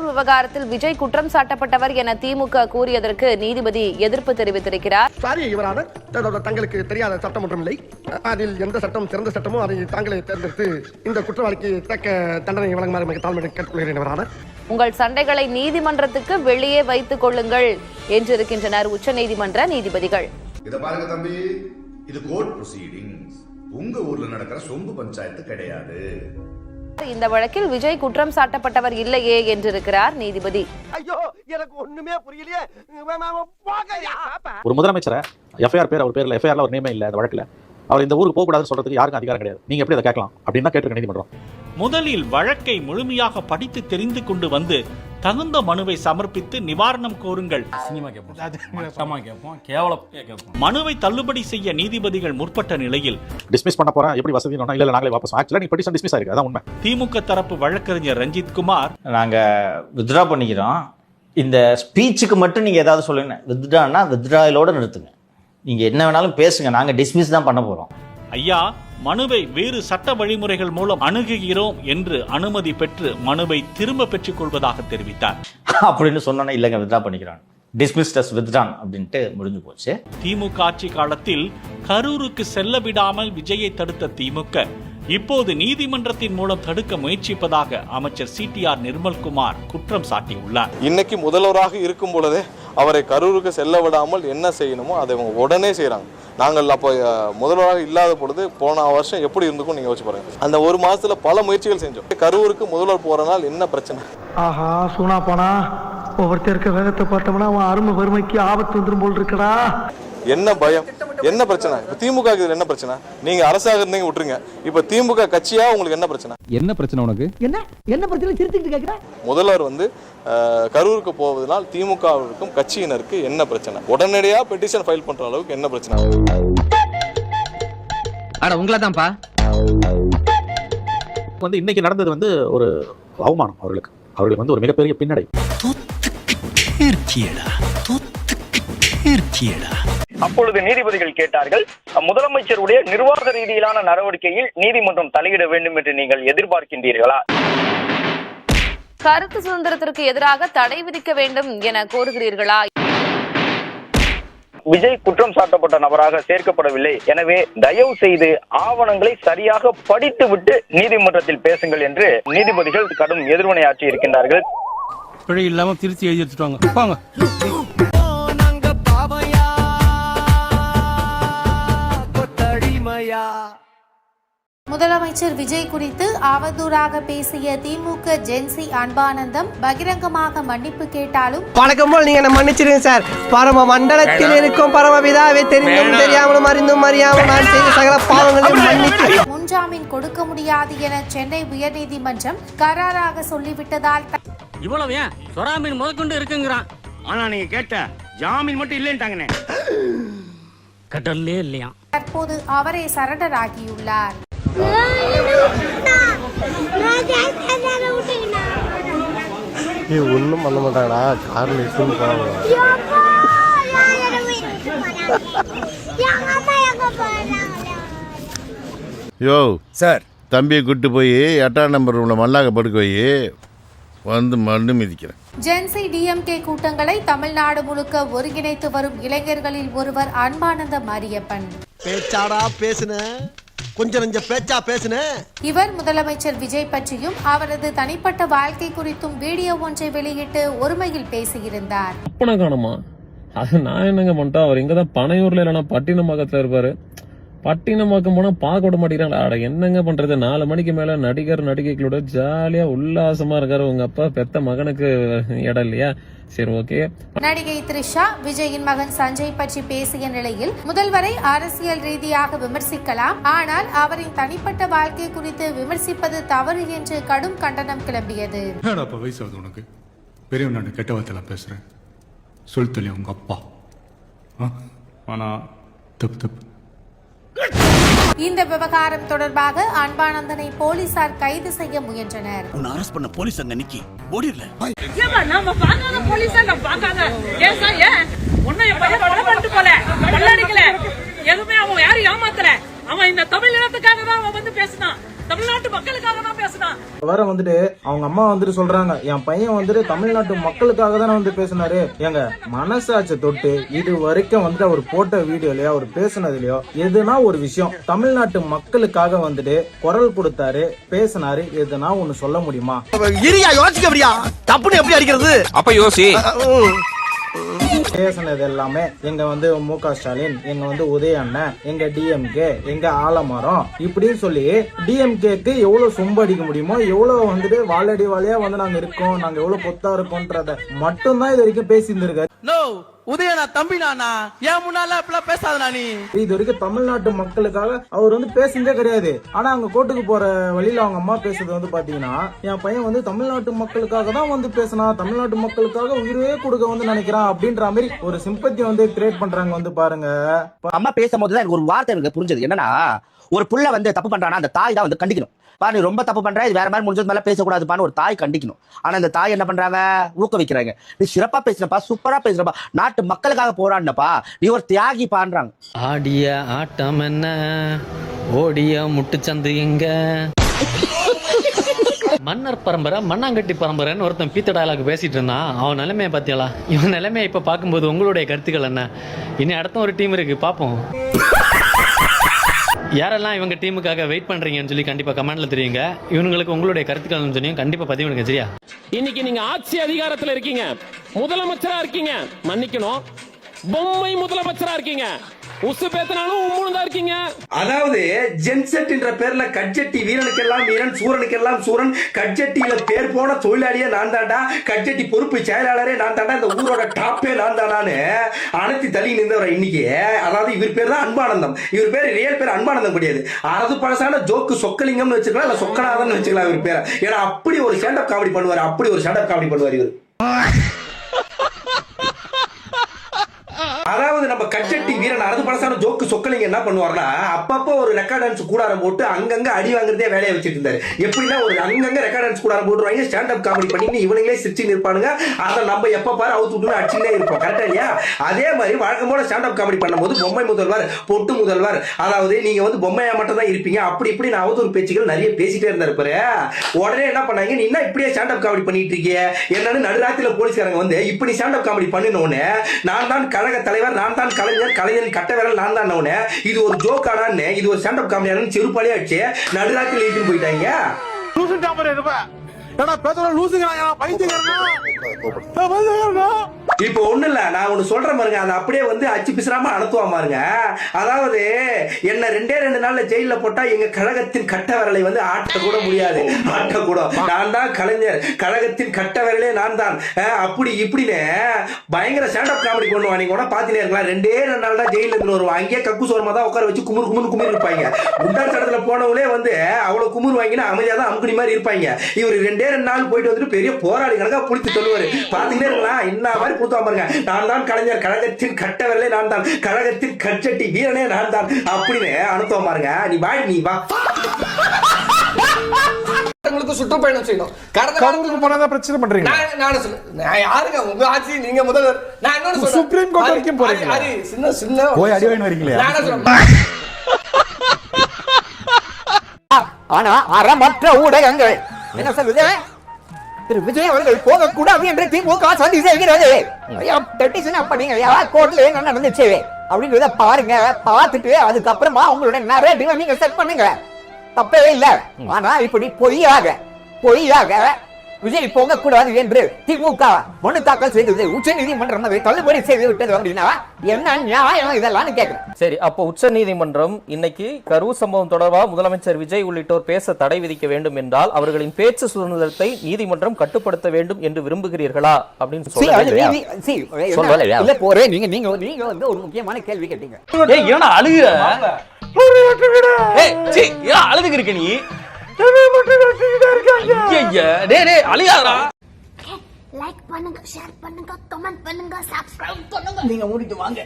கரூர் விவகாரத்தில் விஜய் குற்றம் சாட்டப்பட்டவர் என திமுக கூறியதற்கு நீதிபதி எதிர்ப்பு தெரிவித்திருக்கிறார். தங்களுக்கு தெரியாத சட்டம் ஒன்றும் இல்லை. அதில் எந்த சட்டம் சிறந்த சட்டமோ அதை தாங்களே தேர்ந்தெடுத்து இந்த குற்றவாளிக்கு தக்க தண்டனை வழங்குமாறு தாழ்மையை கேட்டுக்கொள்கிறேன். உங்கள் சண்டைகளை நீதிமன்றத்துக்கு வெளியே வைத்துக் கொள்ளுங்கள் என்றிருக்கின்றனர் உச்சநீதிமன்ற நீதிபதிகள். இத பாருங்க தம்பி, இது கோர்ட் ப்ரொசீடிங்ஸ். உங்க ஊர்ல நடக்கிற சொம்பு பஞ்சாயத்து கிடையாது. இந்த வழக்கில் விஜய் குற்றம் சாட்டப்பட்டவர் இல்லையே என்றிருக்கிறார் நீதிபதி. ஐயோ, எனக்கு ஒண்ணுமே புரியலையே. ஒரு முதலமைச்சரை எஃப்ஐஆர் பேர் அவர் பேர்ல எஃப்ஐஆர்ல ஒரு நேமே இல்ல அந்த வழக்குல அவர் இந்த ஊருக்கு போக கூடாதுன்னு சொல்றதுக்கு யாருக்கும் அதிகாரம் கிடையாது. நீங்க எப்படி அதை கேட்கலாம் அப்படின்னு தான் கேட்டிருக்க நீதிமன்றம். முதலில் வழக்கை முழுமையாக படித்து தெரிந்து கொண்டு வந்து தகுந்த மனுவை சமர்ப்பித்து நிவாரணம் கோருங்கள். மனுவை தள்ளுபடி செய்ய நீதிபதிகள் முற்பட்ட நிலையில் டிஸ்மிஸ் பண்ண போறேன் எப்படி வசதி இல்ல நாங்களே வாபஸ் ஆக்சுவலா நீ பெட்டிஷன் டிஸ்மிஸ் ஆயிருக்கு. அதான் உண்மை. திமுக தரப்பு வழக்கறிஞர் ரஞ்சித் குமார், நாங்க வித்ட்ரா பண்ணிக்கிறோம், இந்த ஸ்பீச்சுக்கு மட்டும் நீங்க ஏதாவது சொல்லுங்க, வித்ட்ரானா வித்ட்ராயலோட நிறுத்துங்க, நீங்க என்ன வேணாலும் பேசுங்க, நாங்க டிஸ்மிஸ் தான் பண்ண போறோம். ஐயா, மனுவை வேறு சட்ட வழிமுறைகள் மூலம் அணுகுகிறோம் என்று அனுமதி பெற்று மனுவை திரும்ப பெற்றுக் கொள்வதாக தெரிவித்தார். அப்படின்னு சொன்னா இல்லைங்க வித்ட்ரா பண்ணிக்கிறான், டிஸ்மிஸ்ட் அஸ் வித்ட்ரான் அப்படின்ட்டு முடிஞ்சு போச்சு. திமுக ஆட்சி காலத்தில் கரூருக்கு செல்ல விடாமல் விஜயை தடுத்த திமுக இப்போது நீதிமன்றத்தின் மூலம் தடுக்க முயற்சிப்பதாக அமைச்சர் CTR நிர்மல்குமார் குற்றம் சாட்டியுள்ளார். இன்னைக்கு முதல்வராக இருக்கும் பொழுதே அவரை கரூருக்கு செல்ல விடாமல் என்ன செய்யணுமோ அதை அவங்க உடனே செய்யறாங்க. நாங்கள் அப்போ முதல்வராக இல்லாத பொழுது போன வருஷம் எப்படி இருந்துக்கும் நீங்க யோசிச்சு பாருங்க. அந்த ஒரு மாசத்துல பல முயற்சிகள் செஞ்சோம். கரூருக்கு முதல்வர் போறனால் என்ன பிரச்சனை? ஆஹா, சூனா போனா ஒவ்வொருத்தருக்கு வேகத்தை பார்த்தோம்னா அவன் அருமை வறுமைக்கு ஆபத்து வந்துடும் போல் இருக்கடா. என்ன பயம், என்ன பிரச்சனை? இப்ப திமுக இதுல என்ன பிரச்சனை? நீங்க அரசாக இருந்தீங்க விட்டுருங்க, இப்ப திமுக கட்சியா உங்களுக்கு என்ன பிரச்சனை? என்ன பிரச்சனை உனக்கு? என்ன பிரச்சனை திருத்திட்டு கேக்குற? முதல்வர் கரூருக்கு போவதனால் திமுகவிற்கும் கட்சியினருக்கு என்ன பிரச்சனை? உடனடியா பெட்டிஷன் ஃபைல் பண்ற அளவுக்கு என்ன பிரச்சனை? உங்களதான்ப்பா இன்னைக்கு நடந்தது ஒரு அவமானம் அவர்களுக்கு ஒரு மிகப்பெரிய பின்னடை. அப்பொழுது நீதிபதிகள் கேட்டார்கள், முதலமைச்சருடைய நிர்வாக ரீதியிலான நடவடிக்கையில் நீதிமன்றம் தலையிட வேண்டும் என்று நீங்கள் எதிர்பார்க்கின்றீர்களா? கருத்து சுதந்திரத்திற்கு எதிராக தடை விதிக்க வேண்டும் என கோருகிறீர்களா? விஜய் குற்றம் சாட்டப்பட்ட நபராக சேர்க்கப்படவில்லை, எனவே தயவு செய்து ஆவணங்களை சரியாக படித்து விட்டு நீதிமன்றத்தில் பேசுங்கள் என்று நீதிபதிகள் கடும் எதிர்வினை ஆற்றி இருக்கின்றார்கள். பிழை இல்லாம திருச்சி எழுதி எடுத்துட்டாங்க. முதலமைச்சர் விஜய் குறித்து அவதூறாக பேசிய திமுக ஜென்சி அன்பானந்தம் பகிரங்கமாக மன்னிப்பு கேட்டாலும் வணக்கம் போல் நீங்க மன்னிச்சிருங்க சார். பரம மண்டலத்தில் இருக்கும் பரமபிதாவை தெரிந்தும் தெரியாமலும் அறிந்தும் அறியாமல் நான் செய்த சகல பாவங்களையும் மன்னித்து முன்ஜாமீன் கொடுக்க முடியாது என சென்னை உயர்நீதிமன்றம் கராராக சொல்லிவிட்டதால் இவ்வளவு ஏன் சொராமீன் முதற்கொண்டு இருக்குங்கிறான். ஆனா நீங்க கேட்ட ஜாமீன் மட்டும் இல்லைன்ட்டாங்கண்ணே, கட்டலே இல்லையா. தற்போது அவரே சரண்டர் ஆகியுள்ளார். ஒன்னும் பண்ண மாட்டாங்கடா, கார்ல இட்டுன்னு போவாங்க. யோ சார், தம்பியை கூட்டு போய் 8ஆம் நம்பர் ரூம்ல மல்லாக படுக்க போய் மண்ணு மிதிக்கிறேன். ஜென்சி டிஎம்கே கூட்டங்களை தமிழ்நாடு முழுக்க ஒருங்கிணைத்து வரும் இளைஞர்களில் ஒருவர் அன்பானந்த மாரியப்பன். பேச்சாடா பேசுன, கொஞ்சம் நெஞ்ச பேச்சா பேசுன. இவர் முதலமைச்சர் விஜய் பற்றியும் அவரது தனிப்பட்ட வாழ்க்கை குறித்தும் வீடியோ ஒன்றை வெளியிட்டு ஒருமையில் பேசியிருந்தார். அது நான் என்னங்க பண்ணிட்டோம், அவர் இங்கதான் பனையூர்ல இல்லைன்னா பட்டினமாக்கத்துல இருப்பாரு. பட்டினமாக்கம் போனா பார்க்க விட மாட்டேங்கிறாங்க. என்னங்க பண்றது, 4 மணிக்கு மேல நடிகைகளோட ஜாலியா உல்லாசமா இருக்காரு. உங்க அப்பா பெத்த மகனுக்கு இடம் இல்லையா? சரி, ஓகே. நடிகை த்ரிஷா விஜயின் மகன் சஞ்சய் பற்றி பேசிய நிலையில் முதல்வரை அரசியல் ரீதியாக விமர்சிக்கலாம், ஆனால் அவரின் தனிப்பட்ட வாழ்க்கை குறித்து விமர்சிப்பது தவறு என்று கடும் கண்டனம் கிளம்பியது. வயசாகுது உனக்கு, பெரியவன் நான் கெட்ட வார்த்தையெல்லாம் பேசுறேன், சொல் தெளிய உங்க அப்பா. ஆனா தப்பு. இந்த விவகாரம் தொடர்பாக அன்பானந்தனை போலீசார் கைது செய்ய முயன்றனர். உன்னை அரெஸ்ட் பண்ண போலீஸ் அங்க நிக்கி ஓடிரல. நாம பாக்காத போலீஸ் நம்ம பாக்காத. ஏன் சார், ஏன் உன்னை பையன் கொலை பண்ணிட்டு போல, கொள்ளடிக்கல, எதுவுமே அவன் யாரும் ஏமாத்தல. அவன் இந்த தமிழ் இனத்துக்காக தான் அவன் பேசினான். தமிழ்நாட்டு மக்களுக்காக தான் பேசுனான். வேற வந்துட்டு அவங்க அம்மா வந்துட்டு சொல்றாங்க, என் பையன் வந்துட்டு தமிழ்நாட்டு மக்களுக்காக தானே வந்து பேசினாரு. எங்க மனசாட்சி தொட்டு இது வரைக்கும் வந்துட்டு அவர் போட்ட வீடியோலயோ அவர் பேசுனதுலயோ எதுனா ஒரு விஷயம் தமிழ்நாட்டு மக்களுக்காக வந்துட்டு குரல் கொடுத்தாரு, பேசினாரு, எதுனா ஒண்ணு சொல்ல முடியுமா? யோசிக்க அப்படியா தப்புன்னு எப்படி அடிக்கிறது? அப்ப யோசி. பேசினது எல்லாமே எங்க வந்து மு.க. ஸ்டாலின், எங்க வந்து உதய அண்ணன், எங்க டிஎம்கே, எங்க ஆலமரம் இப்படின்னு சொல்லி டிஎம்கேக்கு எவ்வளவு சொம்பு அடிக்க முடியுமோ, எவ்வளவு வந்துட்டு வாழடி வாழையா வந்து நாங்க இருக்கோம், நாங்க எவ்வளவு பொத்தா இருக்கோம்ன்றத மட்டும்தான் இது வரைக்கும் பேசி இருந்திருக்காரு. உதயனா தம்பி நானா ஏன் முன்னால அப்பெல்லாம் பேசாதனா நீ? இது வரைக்கும் தமிழ்நாட்டு மக்களுக்காக அவர் வந்து பேசுனதே கிடையாது. ஆனா அங்க கோர்ட்டுக்கு போற வழியில அவங்க அம்மா பேசுறது வந்து பாத்தீங்கன்னா, என் பையன் வந்து தமிழ்நாட்டு மக்களுக்காக தான் வந்து பேசினா, தமிழ்நாட்டு மக்களுக்காக உயிரே கொடுக்க வந்து நினைக்கிறான் அப்படின்ற மாதிரி ஒரு சிம்பத்தி வந்து கிரியேட் பண்றாங்க. வந்து பாருங்க, அம்மா பேசும்போது தான் எனக்கு ஒரு வார்த்தை எனக்கு புரிஞ்சது. என்னன்னா, ஒரு புள்ள வந்து தப்பு பண்றானா அந்த தாய் தான் வந்து கண்டிக்கணும். நீ ரொம்ப தப்பு பண்ற, இது வேற மாதிரி முடிஞ்சது மேல பேசக்கூடாதுப்பான்னு ஒரு தாய் கண்டிக்கணும். ஆனா இந்த தாய் என்ன பண்றாங்க, ஊக்குவிக்கிறாங்க. நீ சிறப்பா பேசுறப்பா, சூப்பரா பேசுறப்பா, நாட்டு மக்களுக்காக போராடினப்பா, நீ ஒரு தியாகி பான்றாங்க. ஆடிய ஆட்டம் என்ன, ஓடிய முட்டுச்சந்து எங்க. மன்னர் பரம்பரை மண்ணாங்கட்டி பரம்பரைன்னு ஒருத்தன் பீத்த டயலாக் பேசிட்டு இருந்தான். அவன் நிலைமையை பார்த்தியாளா? இவன் நிலைமையை இப்ப பார்க்கும்போது உங்களுடைய கருத்துக்கள் என்ன? இனி அடுத்த ஒரு டீம் இருக்கு, பார்ப்போம். யாரெல்லாம் இவங்க டீமுக்காக வெயிட் பண்றீங்கன்னு சொல்லி கண்டிப்பா கமெண்ட்ல தெரியுங்க. இவங்களுக்கு உங்களுடைய கருத்துக்கள் சொன்னீங்க, கண்டிப்பா பதிவுங்க. சரியா? இன்னைக்கு நீங்க ஆட்சி அதிகாரத்துல இருக்கீங்க, முதலமைச்சரா இருக்கீங்க, மன்னிக்கணும் பொம்மை முதலமைச்சரா இருக்கீங்க. உசு பேத்தினாலும் உம்முன்னு தான் இருக்கீங்க. அதாவது ஜென்செட் என்ற பேர்ல கட்ஜெட்டி வீரனுக்கெல்லாம் வீரன், சூரனுக்கெல்லாம் சூரன், கட்ஜெட்டியில பேர் போன தொழிலாளியே நான் தாண்டா, கட்ஜெட்டி பொறுப்பு செயலாளரே நான் தாண்டா, இந்த ஊரோட டாப்பே நான் தானான்னு அனைத்து தள்ளி நின்றவரை இன்னைக்கு. அதாவது இவர் பேர் தான் அன்பானந்தம். இவர் பேர் ரியல் பேர் அன்பானந்தம் கிடையாது. அறது பழசான ஜோக்கு சொக்கலிங்கம்னு வச்சுக்கலாம், இல்ல சொக்கநாதன் வச்சுக்கலாம் இவர் பேர். ஏன்னா அப்படி ஒரு ஸ்டாண்டப் காமெடி பண்ணுவார், அப்படி ஒரு ஸ்டாண்டப் காமெடி பண்ணுவார் இவர். அதாவது நம்ம கட்சட்டி வீரன் அறுது பழசான ஜோக்கு சொக்கலிங்க என்ன பண்ணுவார்னா, அப்பப்போ ஒரு ரெக்கார்ட் டான்ஸ் கூடாரம் போட்டு அங்கங்க அடி வாங்குறதே வேலையை வச்சுட்டு இருந்தாரு. எப்படின்னா ஒரு அங்கங்க ரெக்கார்ட் டான்ஸ் கூடாரம் போட்டுருவாங்க, ஸ்டாண்ட் அப் காமெடி பண்ணி இவனுங்களே சிரிச்சு இருப்பானுங்க. அதை நம்ம எப்ப பாரு அவுத்து விட்டு அடிச்சுட்டே இருப்போம். கரெக்டா இல்லையா? அதே மாதிரி வழக்கம்போல ஸ்டாண்ட் அப் காமெடி பண்ணும்போது பொம்மை முதல்வர், பொட்டு முதல்வர், அதாவது நீங்க வந்து பொம்மையா மட்டும் தான் இருப்பீங்க, அப்படி இப்படி நான் அவதூறு பேச்சுகள் நிறைய பேசிட்டே இருந்தாரு. உடனே என்ன பண்ணாங்க, நீ என்ன இப்படியே ஸ்டாண்ட் அப் காமெடி பண்ணிட்டு இருக்கீங்க என்னன்னு நடுராத்திரில போலீஸ்காரங்க வந்து இப்படி ஸ்டாண்ட் அப் காமெடி பண்ணினோன்னு, நான் தான் கழக தலைவர், நான் தான் கலைஞர், கலைஞர் கட்ட விரல் நான் தான். இது ஒரு ஜோக்காடான்னு, இது ஒரு ஸ்டாண்ட் அப் காமெடியானு செருப்பாலே அடிச்சு நடுராத்திரில ஏற்றிட்டு போயிட்டாங்க. இப்போ ஒண்ணு இல்ல, நான் ஒண்ணு சொல்றேன் பாருங்க, அதை அப்படியே வந்து அச்சு பிசுறாம அனுப்புவா பாருங்க. அதாவது என்ன 2 நாள்ல ஜெயில போட்டா எங்க கழகத்தின் கட்ட விரலை வந்து ஆட்ட கூட முடியாது, ஆட்ட கூட. நான் தான் கலைஞர், கழகத்தின் கட்ட விரலே நான் தான், அப்படி இப்படின்னு பயங்கர ஸ்டாண்டப் காமெடி பண்ணுவாங்க. நீங்க கூட பாத்தீங்க இருக்கலாம். 2 நாள் தான் ஜெயில இருந்து வருவாங்க. அங்கேயே கக்கு சோரமா தான் உட்கார வச்சு குமுறு குமுறு குமுறு இருப்பாங்க. முட்டாள் தடத்துல போனவங்களே வந்து அவ்வளவு குமுறு வாங்கினா அமைதியா தான் அமுக்குடி மாதிரி இருப்பாங்க. இவர் 2 நாள் போயிட்டு வந்துட்டு பெரிய போராளி கணக்கா புடித்து சொல்லுவாரு. பாத்தீங்கன்னா இருக்கலாம், என்ன மாதிரி புடுத்தா பாருங்க. நான் தான் கலைஞர், கழகத்தின் கட்ட விரலே நான் தான், கழகத்தின் கட்சட்டி வீரனே நான் தான் அப்படின்னு அனுப்ப பாருங்க. நீ வா, நீ வா. சுற்றுப்பயணம் செய்யணும். கடந்த போனதா பிரச்சனை பண்றீங்க. நான் சொல்றேன், யாருங்க உங்க ஆட்சி, நீங்க முதல்வர். நான் என்ன சொல்றேன், சுப்ரீம் கோர்ட் வரைக்கும் போறீங்க. சின்ன சின்ன போய் அடி வாங்கி வரீங்களே. நான் சொல்றேன், ஆனா அறமற்ற ஊடகங்கள் என்ன சொல்லுது, திரு விஜய் அவர்கள் போகக்கூடாது என்று திமுக சதி செய்கிறது. பண்ணீங்க கோர்ட்ல என்ன நடந்துச்சு அப்படின்றத பாருங்க, பார்த்துட்டு அதுக்கப்புறமா உங்களுடைய நரேட்டிவ் நீங்க செட் பண்ணுங்க, தப்பே இல்ல. ஆனா இப்படி பொய்யாக விஜய் போகக்கூடாது என்று திமுக மனு தாக்கல் செய்தது உச்ச நீதிமன்றம் அதை தள்ளுபடி செய்து விட்டது அப்படின்னா என்ன நியாயம் இதெல்லாம் கேட்கிறேன். சரி, அப்போ உச்ச நீதிமன்றம் இன்னைக்கு கரூர் சம்பவம் தொடர்பாக முதலமைச்சர் விஜய் உள்ளிட்டோர் பேச தடை விதிக்க வேண்டும் என்றால் அவர்களின் பேச்சு சுதந்திரத்தை நீதிமன்றம் கட்டுப்படுத்த வேண்டும் என்று விரும்புகிறீர்களா அப்படின்னு நீங்க வந்து ஒரு முக்கியமான கேள்வி கேட்டீங்க. அழுதுக்கு இருக்க நீ லைக் பண்ணுங்க, ஷேர் பண்ணுங்க, கமெண்ட் பண்ணுங்க, சப்ஸ்கிரைப் பண்ணுங்க. நீங்க மூடிட்டு வாங்க.